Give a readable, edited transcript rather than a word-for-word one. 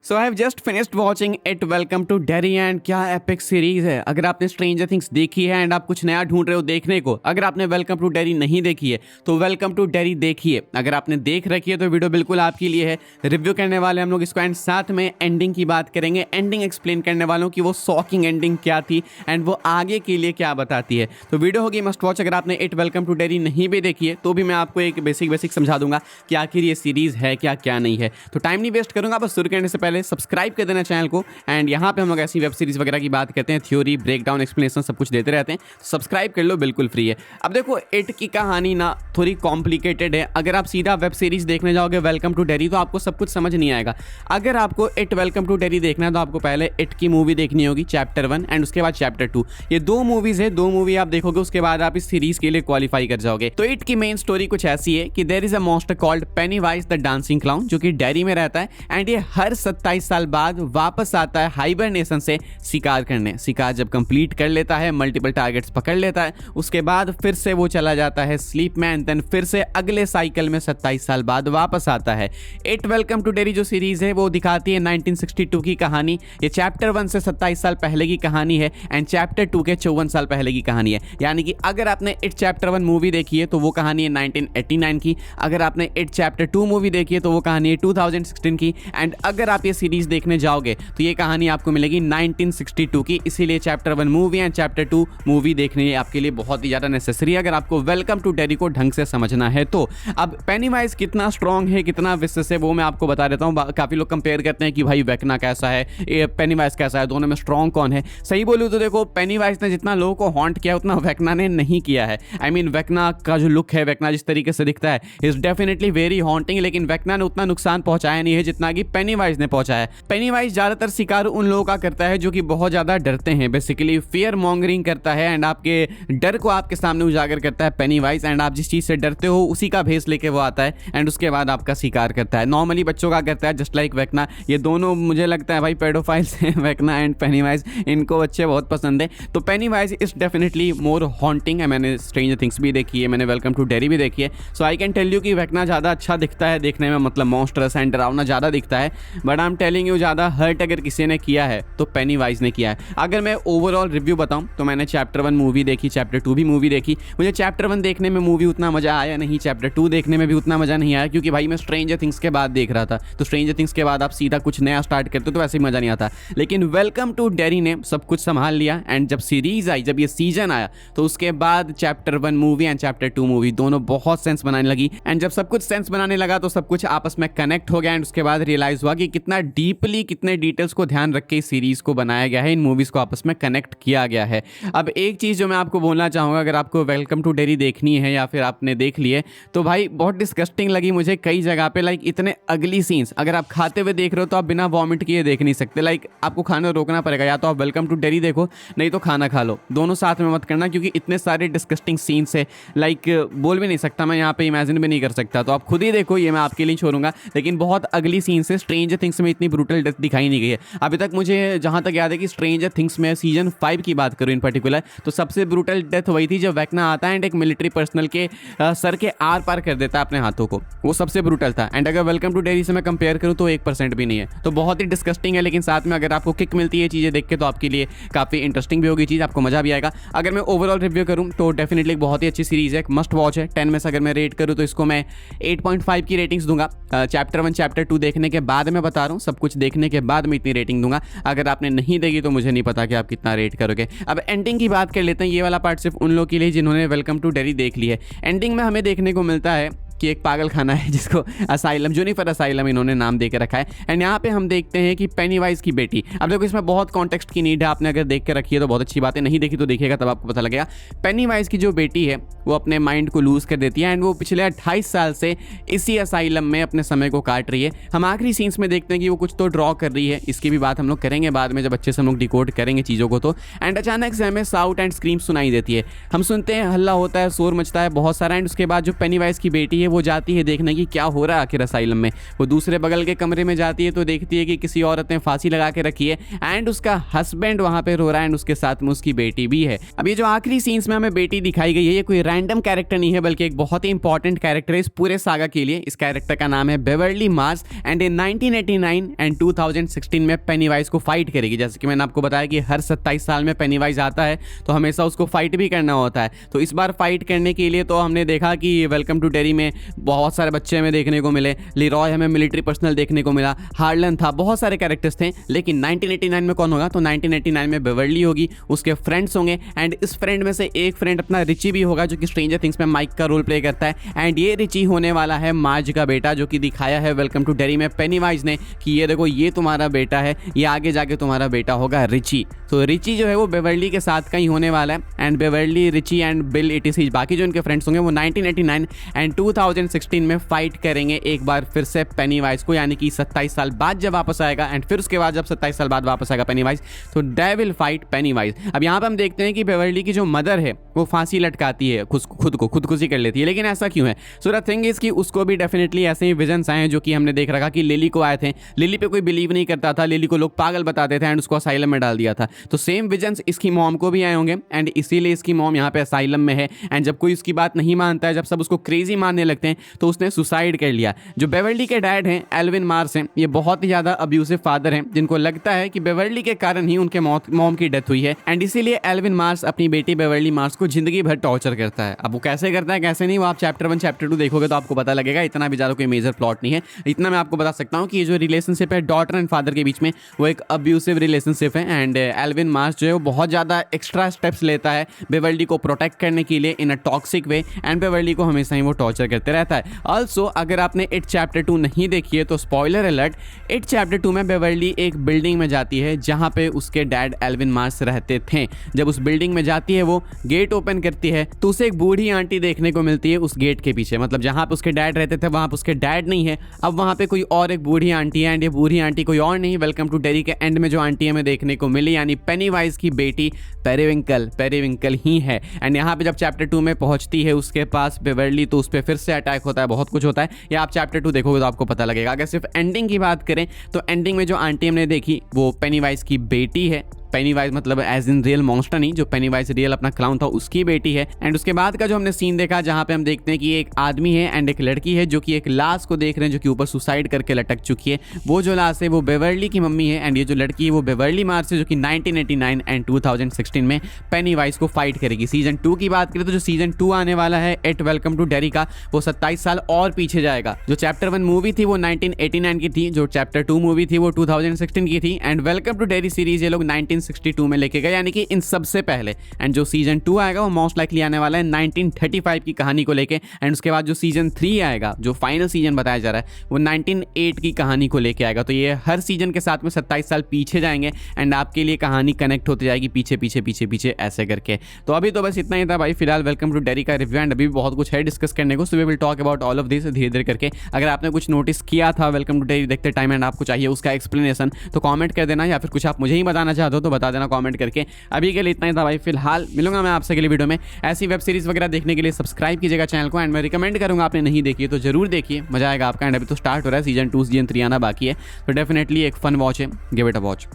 So I have just finished watching it welcome to Derry and क्या epic series है। अगर आपने stranger things देखी है एंड आप कुछ नया ढूंढ रहे हो देखने को, अगर आपने वेलकम टू डेरी नहीं देखी है तो वेलकम टू डेरी देखिए। अगर आपने देख रखी है तो वीडियो बिल्कुल आपके लिए है। रिव्यू करने वाले हम लोग इसको एंड साथ में एंडिंग की बात करेंगे, एंडिंग एक्सप्लेन करने वालों की वो शॉकिंग एंडिंग क्या थी एंड वो आगे के लिए क्या बताती है। तो वीडियो होगी मस्ट वॉच। अगर आपने इट वेलकम टू डेरी नहीं भी देखी है तो भी मैं आपको एक बेसिक समझा दूंगा कि आखिर ये सीरीज है क्या नहीं है। तो टाइम नहीं वेस्ट करूंगा, बस शुरू करने से पहले सब्सक्राइब कर देना चैनल को। एंड यहाँ पे हम लोग ऐसी वेब सीरीज वगैरह की बात करते हैं, थ्योरी, ब्रेकडाउन, एक्सप्लेनेशन सब कुछ देते रहते हैं। सब्सक्राइब कर लो, बिल्कुल फ्री है। अब देखो, इट की कहानी ना थोड़ी कॉम्प्लिकेटेड है। अगर आप सीधा वेब सीरीज देखने जाओगे वेलकम टू डेरी तो आपको सब कुछ समझ नहीं आएगा। अगर आपको इट वेलकम टू डेरी देखना है तो आपको पहले इट की मूवी देखनी होगी, चैप्टर 1 एंड उसके बाद चैप्टर 2। ये दो मूवीज है, दो मूवी आप देखोगे उसके बाद आप इस सीरीज के लिए क्वालिफाई कर जाओगे। तो इट की मेन स्टोरी कुछ ऐसी है कि there is a monster called Pennywise the dancing clown, जो कि डेरी में रहता है एंड ये हर 27 साल बाद वापस आता है हाइबरनेशन से शिकार करने। शिकार जब कंप्लीट कर लेता है, मल्टीपल टारगेट्स पकड़ लेता है, उसके बाद फिर से वो चला जाता है स्लीप में एंड देन फिर से अगले साइकिल में 27 साल बाद वापस आता है। इट वेलकम टू डेरी जो सीरीज है वो दिखाती है 1962 की कहानी। ये चैप्टर 1 से 27 साल पहले की कहानी है एंड चैप्टर 2 के 54 साल पहले की कहानी है। यानी कि अगर आपने इट चैप्टर 1 मूवी देखी है तो वो कहानी है 1989 की, अगर आपने इट चैप्टर 2 मूवी देखी है तो वो कहानी है 2016 की, एंड अगर आप ये सीरीज देखने जाओगे तो ये कहानी आपको मिलेगी 1962 की। इसीलिए chapter 1 movie and chapter 2 movie देखने आपके लिए बहुत ही ज़्यादा नेसेसरी है अगर आपको वेलकम टू डेरी को ढंग से समझना है तो। अब पेनीवाइज कितना स्ट्रॉन्ग है, कितना विशेष है, वो मैं आपको बता देता हूँ। काफ़ी लोग कंपेयर करते हैं कि भाई वेकना कैसा है, पेनीवाइज कैसा है, दोनों में स्ट्रॉन्ग कौन है। सही बोलूँ तो देखो, पेनीवाइज ने जितना लोगों को हॉन्ट किया उतना वेकना ने नहीं किया है। आई मीन वेकना का जो लुक है, वेकना जिस तरीके से दिखता है, इज डेफिनेटली वेरी हॉन्टिंग, लेकिन वेकना ने उतना नुकसान पहुंचाया नहीं है जितना कि पेनीवाइज ने पहुंचाया है। पेनीवाइज ज्यादातर शिकार उन लोगों का करता है जो कि बहुत ज्यादा डरते हैं, बेसिकली फियर मॉन्गरिंग करता है एंड आपके डर को आपके सामने उजागर करता है पेनीवाइज। एंड आप जिस चीज से डरते हो उसी का भेस लेके वो आता है एंड उसके बाद आपका शिकार करता है। नॉर्मली बच्चों का करता है जस्ट लाइक वेकना। ये दोनों मुझे लगता है भाई पेडोफाइल्स हैं, वेकना एंड पेनीवाइज, इनको बच्चे बहुत पसंद है। तो penny-wise is definitely more haunting है। मैंने स्ट्रेंजर थिंग्स भी देखी है, मैंने वेलकम टू डेरी भी देखी है, सो आई कैन टेल यू कि वेकना ज़्यादा अच्छा दिखता है देखने में, मतलब मॉन्स्टरस एंड डरावना ज़्यादा दिखता है। But I am telling you, ज़्यादा हर्ट अगर किसी ने किया है तो पेनीवाइज ने किया है। अगर मैं ओवरऑल रिव्यू बताऊं तो मैंने चैप्टर 1 मूवी देखी, चैप्टर 2 भी मूवी देखी। मुझे चैप्टर 1 देखने में मूवी उतना मजा आया नहीं, चैप्टर 2 देखने में भी उतना मजा नहीं आया, क्योंकि भाई मैं स्ट्रेंजर थिंग्स के बाद देख रहा था। तो स्ट्रेंजर थिंग्स के बाद आप सीधा कुछ नया स्टार्ट करते तो वैसे ही मजा नहीं आता। लेकिन वेलकम टू डेरी ने सब कुछ संभाल लिया एंड जब सीरीज आई, जब ये सीजन आया तो उसके बाद chapter 1 movie and chapter 2 movie दोनों बहुत सेंस बनाने लगी। एंड जब सब कुछ सेंस बनाने लगा तो सब कुछ आपस में कनेक्ट हो गया एंड उसके बाद रियलाइज हुआ कि कितना डीपली, कितने डिटेल्स को ध्यान रख के इस सीरीज को बनाया गया है, इन मूवीज को आपस में कनेक्ट किया गया है। अब एक चीज जो मैं आपको बोलना चाहूंगा, अगर आपको वेलकम टू डेरी देखनी है या फिर आपने देख ली है तो भाई बहुत डिस्गस्टिंग लगी मुझे कई जगह पे। लाइक इतने अगली सीन्स, अगर आप खाते हुए देख रहे हो तो आप बिना वॉमिट किए देख नहीं सकते। लाइक आपको खाना रोकना पड़ेगा, या तो आप वेलकम टू डेरी देखो नहीं तो खाना खा लो, दोनों साथ में मत करना, क्योंकि इतने सारे डिस्गस्टिंग सीन्स है। लाइक बोल भी नहीं सकता मैं यहाँ पे, इमेजिन भी नहीं कर सकता। तो आप खुद ही देखो, ये मैं आपके लिए छोड़ूंगा। लेकिन बहुत अगली सीन से स्ट्रेंजर थिंग्स में इतनी ब्रूटल डेथ दिखाई नहीं गई है अभी तक। मुझे जहाँ तक याद है कि स्ट्रेंजर थिंग्स में सीजन 5 की बात करूँ इन पर्टिकुलर, तो सबसे ब्रूटल डेथ वही थी जब वेकना आता है एंड एक मिलिट्री पर्सनल के सर के आर पार कर देता है अपने हाथों को, वो सबसे ब्रूटल था। एंड अगर वेलकम टू डेरी से मैं कंपेयर करूँ तो 1% भी नहीं है। तो बहुत ही डिस्गस्टिंग है, लेकिन साथ में अगर आपको किक मिलती है चीज़ें देख के तो आपके लिए काफ़ी इंटरेस्टिंग भी होगी चीज़, आपको मजा भी आएगा। अगर मैं ओवरऑल रिव्यू करूँ तो डेफिनेटली बहुत ही अच्छी सीरीज है, मस्ट वॉच है। 10 में से अगर मैं रेट करूँ तो इसको मैं 8.5 की रेटिंग्स दूंगा। चैप्टर 1 चैप्टर 2 देखने के बाद मैं बता रहा हूँ, सब कुछ देखने के बाद मैं इतनी रेटिंग दूंगा। अगर आपने नहीं देखी तो मुझे नहीं पता कि आप कितना रेट करोगे। अब एंडिंग की बात कर लेते हैं। ये वाला पार्ट सिर्फ उन लोगों के लिए जिन्होंने वेलकम टू डेरी देख ली है। एंडिंग में हमें देखने को मिलता है कि एक पागल खाना है जिसको असाइलम, जूनिफर असाइलम इन्होंने नाम दे के रखा है। एंड यहाँ पे हम देखते हैं कि पेनीवाइज की बेटी, अब देखो इसमें बहुत कॉन्टेक्स्ट की नीड है, आपने अगर देख के रखी है तो बहुत अच्छी बात है, नहीं देखी तो देखिएगा तब आपको पता लगेगा। पेनीवाइज की जो बेटी है वो अपने माइंड को लूज कर देती है एंड वो पिछले 28 साल से इसी असाइलम में अपने समय को काट रही है। हम आखिरी सीन्स में देखते हैं कि वो कुछ तो ड्रॉ कर रही है, इसकी भी बात हम लोग करेंगे बाद में जब अच्छे से हम लोग डिकोड करेंगे चीज़ों को। तो एंड अचानक से हमें साउट एंड स्क्रीम सुनाई देती है, हम सुनते हैं, हल्ला होता है, शोर मचता है बहुत सारा। एंड उसके बाद जो पेनीवाइज की बेटी है वो जाती है देखने की क्या हो रहा है आखिर असाइलम में। वो दूसरे बगल के कमरे में जाती है तो देखती है कि किसी औरत ने फांसी लगा के रखी है एंड उसका हस्बैंड वहां पे रो रहा है एंड उसके साथ में उसकी बेटी भी है। अब ये जो आखिरी सीन्स में हमें बेटी दिखाई गई है ये कोई रैंडम कैरेक्टर नहीं है बल्कि एक बहुत ही इंपॉर्टेंट कैरेक्टर है इस पूरे सागा के लिए। इस कैरेक्टर का नाम है Beverly Mars and in 1989 and 2016 में पेनीवाइज को फाइट करेगी। जैसे कि मैंने आपको बताया कि हर 27 साल में पेनीवाइज आता है तो हमेशा उसको फाइट भी करना होता है। तो इस बार फाइट करने के लिए तो हमने देखा कि वेलकम टू डेरी में बहुत सारे बच्चे हमें देखने को मिले, लीरॉय हमें मिलिट्री पर्सनल देखने को मिला, हार्लन था, बहुत सारे कैरेक्टर्स थे। लेकिन 1989 में कौन होगा? तो 1989 में बेवर्ली होगी, उसके फ्रेंड्स होंगे एंड इस फ्रेंड में से एक फ्रेंड अपना रिची भी होगा जो कि स्ट्रेंजर थिंग्स में माइक का रोल प्ले करता है एंड ये रिची होने वाला है मार्ज का बेटा जो कि दिखाया है वेलकम टू डेरी में पेनीवाइज ने कि ये देखो ये तुम्हारा बेटा है, ये आगे जाके तुम्हारा बेटा होगा रिची। तो रिची जो है वो बेवर्ली के साथ का ही होने वाला है and Beverly, Richie and Bill ETC बाकी जो इनके फ्रेंड्स होंगे वो 1989 एंड 2016 में फाइट करेंगे एक बार फिर से पेनीवाइज को, यानी कि 27 साल बाद जब वापस आएगा एंड फिर उसके बाद जब 27 साल बाद वापस आएगा पेनीवाइज तो दे विल फाइट पेनीवाइज। अब यहाँ पे हम देखते हैं कि बेवर्ली की जो मदर है वो फांसी लटकाती है, खुदकुशी कर लेती है। लेकिन ऐसा क्यों है? सो द थिंग इज कि उसको भी डेफिनेटली ऐसे ही विजन्स आए हैं जो कि हमने देख रखा कि लिली को आए थे। लिली पे कोई बिलीव नहीं करता था, लिली को लोग पागल बताते थे एंड उसको असाइलम में डाल दिया था। तो सेम विजन्स इसकी मॉम को भी आए होंगे एंड इसीलिए इसकी मॉम यहाँ पे असाइलम में है एंड जब कोई उसकी बात नहीं मानता है, जब सब उसको क्रेजी मानने लगते हैं तो उसने सुसाइड कर लिया। जो बेवर्ली के डैड हैं एल्विन मार्स हैं, ये बहुत ही ज्यादा अब्यूसिव फादर हैं जिनको लगता है कि बेवर्ली के कारण ही उनके मॉम की डेथ हुई है एंड इसीलिए एल्विन मार्स अपनी बेटी बेवर्ली मार्स को जिंदगी भर टॉर्चर करता है। अब वो कैसे करता है कैसे नहीं वो आप चैप्टर 1 चैप्टर 2 देखोगे तो आपको पता लगेगा। इतना भी ज्यादा कोई मेजर प्लॉट नहीं है, इतना मैं आपको बता सकता हूँ कि ये जो रिलेशनशिप है डॉटर एंड फादर के बीच में वो एक अब्यूसिव रिलेशनशिप है एंड एल्विन मार्स जो है वो बहुत ज्यादा एक्स्ट्रा स्टेप्स लेता है बेवर्ली को प्रोटेक्ट करने के लिए in a toxic way and Beverly को हमेशा ही वो टॉर्चर करते रहता है। ऑल्सो अगर आपने इट चैप्टर 2 नहीं देखी है तो स्पॉइलर अलर्ट, इट चैप्टर 2 में बेवर्ली एक बिल्डिंग में जाती है जहां पे उसके डैड एल्विन मार्स रहते थे। जब उस बिल्डिंग में जाती है वो गेट ओपन करती है तो उसे एक बूढ़ी आंटी देखने को मिलती है उस गेट के पीछे। मतलब जहां पे उसके डैड रहते थे वहां पे उसके डैड नहीं है, अब वहां पे कोई और एक बूढ़ी आंटी है एंड ये बूढ़ी आंटी कोई और नहीं वेलकम टू डेरी के एंड में जो आंटी हमें देखने को मिली यानी पेनीवाइज की बेटी पेरीविंकल ही है। एंड यहाँ पे जब चैप्टर 2 में पहुंचती है उसके पास बेवर्ली तो उस पर फिर से अटैक होता है, बहुत कुछ होता है। या आप चैप्टर 2 देखोगे तो आपको पता लगेगा। अगर सिर्फ एंडिंग की बात करें तो एंडिंग में जो आंटी हमने देखी वो पेनीवाइज की बेटी है। पेनीवाइज मतलब एज इन रियल मॉन्स्टर नहीं, जो पेनीवाइज रियल अपना क्लाउन था उसकी बेटी है। एंड उसके बाद का जो हमने सीन देखा जहां पे हम देखते हैं कि एक आदमी है एंड एक लड़की है जो कि एक लाश को देख रहे हैं जो कि ऊपर सुसाइड करके लटक चुकी है। वो जो लाश है वो बेवर्ली की मम्मी है एंड ये जो लड़की है वो बेवर्ली मार्स है जो कि 1989 एंड 2016 में पेनीवाइज को फाइट करेगी। सीजन 2 की बात करें तो जो सीजन 2 आने वाला है एट वेलकम टू डेरी का वो 27 साल और पीछे जाएगा। जो चैप्टर 1 मूवी थी वो 1989 की थी, जो चैप्टर 2 मूवी थी वो 2016 की थी and welcome to Derry series ये लोग 1962 में लेके गए यानी कि इन सबसे पहले। एंड जो सीजन 2 आएगा वो मोस्ट लाइकली आने वाला है 1935 की कहानी को लेके एंड उसके बाद जो सीजन 3 आएगा जो फाइनल सीजन बताया जा रहा है वो 1908 की कहानी को लेके आएगा। तो ये हर सीजन के साथ में 27 साल पीछे जाएंगे एंड आपके लिए कहानी कनेक्ट होती जाएगी पीछे पीछे पीछे पीछे ऐसे करके। तो अभी तो बस इतना ही था भाई फिलहाल वेलकम टू डेरी का रिव्यू एंड अभी भी बहुत कुछ है डिस्कस करने को, so we will talk about all of this धीरे धीरे करके। अगर आपने कुछ नोटिस किया था वेलकम टू डेरी देखते टाइम एंड आपको चाहिए उसका एक्सप्लेनेशन तो कमेंट कर देना, या फिर कुछ आप मुझे ही बताना चाहते हो तो बता देना कमेंट करके। अभी के लिए इतना ही था भाई फिलहाल, मिलूंगा मैं आपसे अगली वीडियो में। ऐसी वेब सीरीज वगैरह देखने के लिए सब्सक्राइब कीजिएगा चैनल को एंड मैं रिकमेंड करूंगा आपने नहीं देखी है तो जरूर देखिए, मजा आएगा आपका। एंड अभी तो स्टार्ट हो रहा है, सीजन 2 सीजन 3 आना बाकी है तो डेफिनेटली एक फन वॉच है, गिव इट अ वॉच।